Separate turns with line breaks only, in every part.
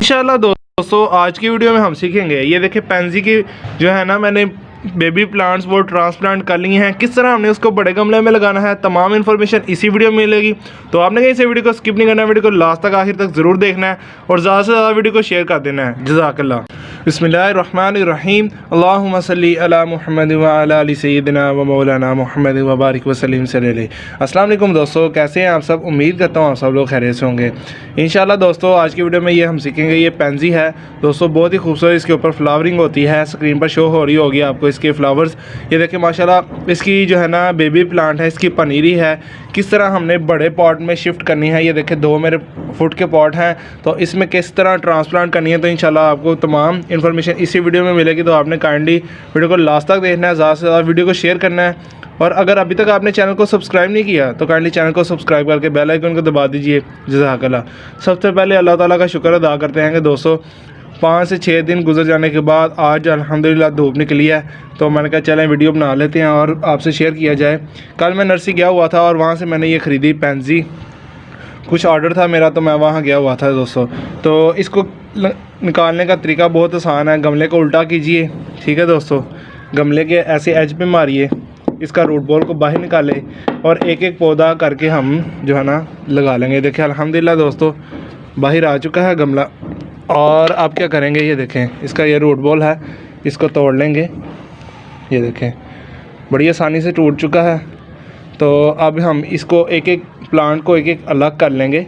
इंशाल्लाह दोस्तों आज की वीडियो में हम सीखेंगे, ये देखिए पेंजी की जो है ना, मैंने बेबी प्लांट्स वो ट्रांसप्लांट कर लिए हैं, किस तरह हमने उसको बड़े गमले में लगाना है, तमाम इन्फॉर्मेशन इसी वीडियो में मिलेगी। तो आपने कहीं से वीडियो को स्किप नहीं करना है, वीडियो को लास्ट तक आखिर तक ज़रूर देखना है और ज़्यादा से ज़्यादा वीडियो को शेयर कर देना है। जज़ाकल्लाह। बिस्मिल्लाहिर्रहमानिर्रहीम। अल्लाहुम्मा सल्ली अला मुहम्मद व अला आलि सय्यिदिना व मौलाना मुहम्मद व बारिक वसल्लिम सल्लल्लाहु। अस्सलाम वालेकुम दोस्तों, कैसे हैं आप सब? उम्मीद करता हूँ आप सब लोग खैरियत से होंगे। इंशाल्लाह दोस्तों आज की वीडियो में ये हम सीखेंगे, ये पेंजी है दोस्तों, बहुत ही खूबसूरत इसके ऊपर फ्लावरिंग होती है, स्क्रीन पर शो हो रही होगी आपको इसके फ्लावर्स। ये देखिए माशाल्लाह इसकी जो है ना बेबी प्लांट है, इसकी पनीरी है, किस तरह हमने बड़े पॉट में शिफ्ट करनी है। ये देखिए 2 मेरे फुट के पॉट हैं, तो इसमें किस तरह ट्रांसप्लांट करनी है, तो इंशाल्लाह आपको तमाम इन्फॉर्मेशन इसी वीडियो में मिलेगी। तो आपने काइंडली वीडियो को लास्ट तक देखना है, ज़्यादा से ज़्यादा वीडियो को शेयर करना है, और अगर अभी तक आपने चैनल को सब्सक्राइब नहीं किया तो काइंडली चैनल को सब्सक्राइब करके बेल आइकन को दबा दीजिए। जज़ाकल्लाह। सबसे पहले अल्लाह ताला का शुक्र अदा करते हैं कि दोस्तों 5 से 6 दिन गुजर जाने के बाद आज अल्हम्दुलिल्लाह धूप निकली है, तो मैंने कहा चलें वीडियो बना लेते हैं और आपसे शेयर किया जाए। कल मैं नर्सरी गया हुआ था और वहाँ से मैंने ये ख़रीदी पेंजी, कुछ ऑर्डर था मेरा तो मैं वहाँ गया हुआ था दोस्तों। तो इसको निकालने का तरीका बहुत आसान है। गमले को उल्टा कीजिए, ठीक है दोस्तों, गमले के ऐसे एज पे मारिए, इसका रूट बॉल को बाहर निकाले और एक एक पौधा करके हम जो है ना लगा लेंगे। देखिए अल्हम्दुलिल्लाह दोस्तों बाहर आ चुका है गमला, और अब क्या करेंगे, ये देखें इसका ये रूट बॉल है, इसको तोड़ लेंगे। ये देखें बड़ी आसानी से टूट चुका है। तो अब हम इसको एक एक प्लांट को एक एक अलग कर लेंगे।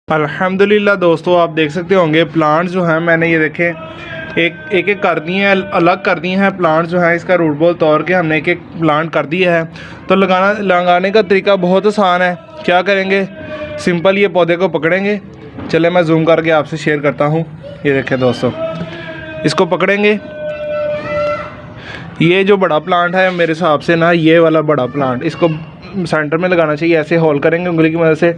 अल्हम्दुलिल्लाह दोस्तों आप देख सकते होंगे प्लांट जो हैं मैंने ये देखें एक कर दिए हैं, अलग कर दिए हैं प्लांट जो है। इसका रूट बॉल तोड़ के हमने एक एक प्लांट कर दिया है। तो लगाने का तरीका बहुत आसान है। क्या करेंगे, सिंपल ये पौधे को पकड़ेंगे। चले मैं जूम करके आपसे शेयर करता हूँ। ये देखें दोस्तों, इसको पकड़ेंगे। ये जो बड़ा प्लांट है मेरे हिसाब से ना, ये वाला बड़ा प्लांट, इसको सेंटर में लगाना चाहिए। ऐसे होल करेंगे उंगली की मदद से,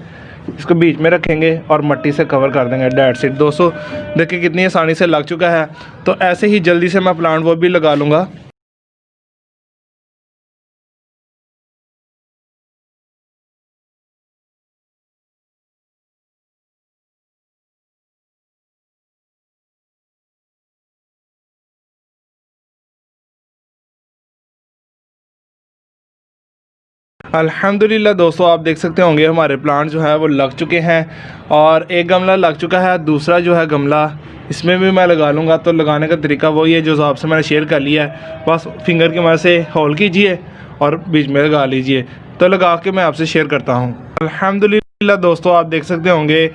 इसको बीच में रखेंगे और मिट्टी से कवर कर देंगे। डेट्स इट दोस्तों, देखिए कितनी आसानी से लग चुका है। तो ऐसे ही जल्दी से मैं प्लांट वो भी लगा लूँगा। अल्हम्दुलिल्लाह दोस्तों आप देख सकते होंगे हमारे प्लांट जो है वो लग चुके हैं, और एक गमला लग चुका है, दूसरा जो है गमला इसमें भी मैं लगा लूँगा। तो लगाने का तरीका वही है जो आपसे मैंने शेयर कर लिया है। बस फिंगर की मदद से होल कीजिए और बीच में लगा लीजिए। तो लगा के मैं आपसे शेयर करता हूँ। अल्हम्दुलिल्लाह दोस्तों आप देख सकते होंगे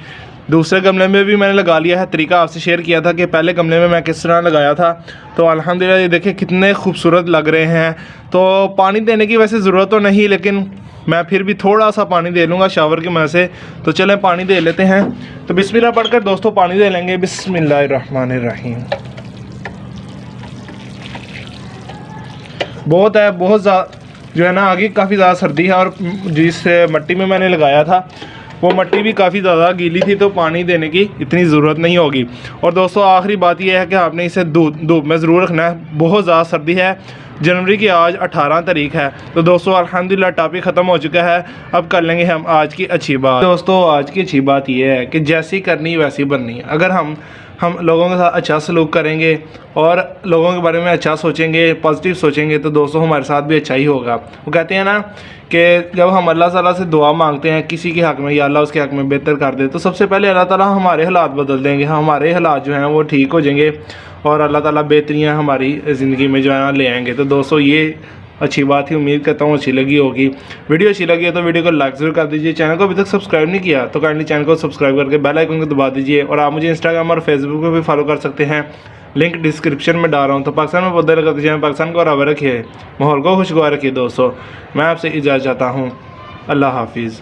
दूसरे गमले में भी मैंने लगा लिया है। तरीका आपसे शेयर किया था कि पहले गमले में मैं किस तरह लगाया था। तो अल्हम्दुलिल्लाह ये देखिए कितने खूबसूरत लग रहे हैं। तो पानी देने की वैसे ज़रूरत तो नहीं, लेकिन मैं फिर भी थोड़ा सा पानी दे लूँगा शावर की मदद से। तो चलें पानी दे लेते हैं। तो बिस्मिल्लाह पढ़कर दोस्तों पानी दे लेंगे। बिस्मिल्लाहिर्रहमानिर्रहीम। बहुत है, बहुत ज़्यादा जो है ना, आगे काफ़ी ज़्यादा सर्दी है, और जिस मिट्टी में मैंने लगाया था वो मिट्टी भी काफ़ी ज़्यादा गीली थी, तो पानी देने की इतनी ज़रूरत नहीं होगी। और दोस्तों आखिरी बात यह है कि आपने इसे धूप में ज़रूर रखना है। बहुत ज़्यादा सर्दी है, जनवरी की आज 18 तारीख है। तो दोस्तों अल्हम्दुलिल्लाह टॉपिक ख़त्म हो चुका है। अब कर लेंगे हम आज की अच्छी बात। दोस्तों आज की अच्छी बात यह है कि जैसी करनी वैसी बननी है। अगर हम लोगों के साथ अच्छा सलूक करेंगे और लोगों के बारे में अच्छा सोचेंगे, पॉजिटिव सोचेंगे, तो दोस्तों हमारे साथ भी अच्छा ही होगा। वो कहते हैं ना कि जब हम अल्लाह ताला से दुआ मांगते हैं किसी के हक़ में, या अल्लाह उसके हक़ में बेहतर कर दे, तो सबसे पहले अल्लाह ताला हमारे हालात बदल देंगे। हमारे हालात जो हैं वो ठीक हो जाएंगे और अल्लाह ताला बेहतरियाँ हमारी ज़िंदगी में जो है ना ले आएंगे। तो दोस्तों ये अच्छी बात ही, उम्मीद करता हूँ अच्छी लगी होगी। वीडियो अच्छी लगी है तो वीडियो को लाइक ज़रूर कर दीजिए। चैनल को अभी तक सब्सक्राइब नहीं किया तो काइंडली चैनल को सब्सक्राइब करके बेल आइकन को दबा दीजिए। और आप मुझे इंस्टाग्राम और फेसबुक पे भी फॉलो कर सकते हैं, लिंक डिस्क्रिप्शन में डाल रहा हूँ। तो पाकिस्तान में पौधे लगा दीजिए, पाकिस्तान को बराबर रखिए, माहौल को खुशगवार रखिए। दोस्तों मैं आपसे इजाज़त चाहता हूँ। अल्लाह हाफिज़।